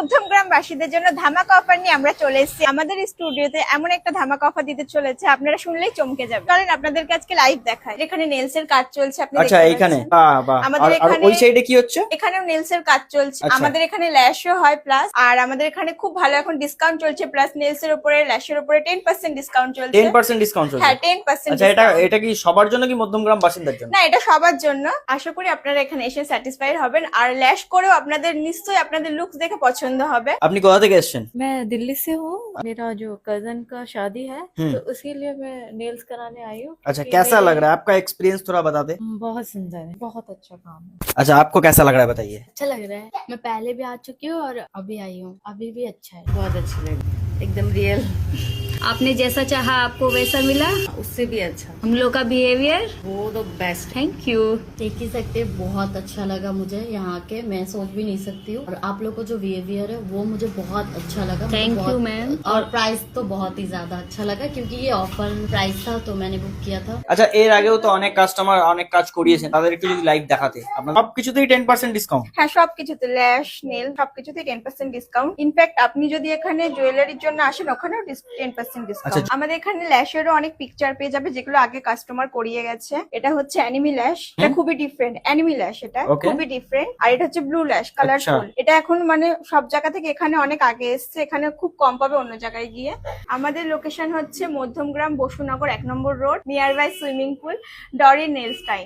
মধ্যমগ্রামবাসীদের জন্য ধামাকা অফার নিয়ে আমরা চলে এসেছি আমাদের স্টুডিওতে। এমন একটা ধামাকা অফার দিতে চলেছে, আপনারা শুনলেই চমকে যাবেন। চলেন আপনাদেরকে আজকে লাইভ দেখায়। এখানে নেলস এর কাজ চলছে, আপনি আচ্ছা দেখতে এখানে পাচ্ছেন। বাহ বাহ আমাদের আর এখানে ওই সাইডে কি হচ্ছে? এখানেও নেলস এর কাজ চলছে। আচ্ছা। আমাদের এখানে ল্যাশও হয় প্লাস, আর আমাদের এখানে খুব ভালো এখন ডিসকাউন্ট চলছে, প্লাস নেলস এর উপরে ল্যাশের উপরে 10% ডিসকাউন্ট চলছে। 10% ডিসকাউন্ট চলছে? হ্যাঁ 10% আচ্ছা এটা কি সবার জন্য কি মধ্যমগ্রাম বাসিন্দার জন্য? না, এটা সবার জন্য। আশা করি আপনারা এখানে এসে স্যাটিসফাইড হবেন, আর ল্যাশ করেও আপনাদের নিশ্চয়ই আপনাদের লুকস দেখে পছন্দ হবে। আপনি কোথা থেকে এসেছেন? मैं दिल्ली से हूँ। मेरा जो कजन का शादी है हम्म। तो उसके लिए मैं नेल्स कराने आई हूँ। अच्छा क्योंकि कैसा मेरे- लग रहा है आपका एक्सपीरियंस थोड़ा बता दे। बहुत सुंदर है, बहुत अच्छा काम है। अच्छा आपको कैसा लग रहा है बताइए। अच्छा लग रहा है। मैं पहले भी आ चुकी हूँ और अभी आई हूँ, अभी भी अच्छा है, बहुत अच्छा लगा, एकदम रियल। आपने जैसा चाहा आपको वैसा मिला। उससे भी अच्छा, हम लोग का बिहेवियर वो तो बेस्ट। Thank you. देख ही सकते हैं, बहुत अच्छा लगा मुझे यहाँ के, मैं सोच भी नहीं सकती हूँ। और आप लोग को जो बिहेवियर है वो मुझे बहुत अच्छा लगा। मुझे Thank बहुत- you, ma'am। और प्राइस तो बहुत ही ज्यादा अच्छा लगा क्योंकि ये ऑफर प्राइस था तो मैंने बुक किया था। আচ্ছা এর আগেও তো অনেক কাস্টমার অনেক কাজ করিয়েছেন, তাদের একটু যদি লাইভ দেখাতে। আপনার সবকিছুতেই 10% ডিসকাউন্ট? হ্যাঁ সবকিছুতে ল্যাশ নেল সবকিছুতে 10% ডিসকাউন্ট। ইনফ্যাক্ট আপনি যদি এখানে জুয়েলারির জন্য আসেন ওখানেও 10% ডিসকাউন্ট। আচ্ছা। আমাদের এখানে ল্যাশেরও অনেক পিকচার পেয়ে যাবে যেগুলো আগে কাস্টমার করিয়ে গেছে। এটা হচ্ছে অ্যানিমি ল্যাশ, এটা খুবই ডিফারেন্ট। অ্যানিমি ল্যাশ এটা Okay. খুবই ডিফারেন্ট। আর এটা হচ্ছে ব্লু ল্যাশ, কালারফুল। এটা এখন মানে সব জায়গা থেকে এখানে অনেক আগে এসছে, এখানে খুব কম পাবে অন্য জায়গায় গিয়ে। আমাদের লোকেশন হচ্ছে মধ্যমগ্রাম বসুনগর 1 নম্বর road, near by swimming pool, ডরি নেলস টাইম।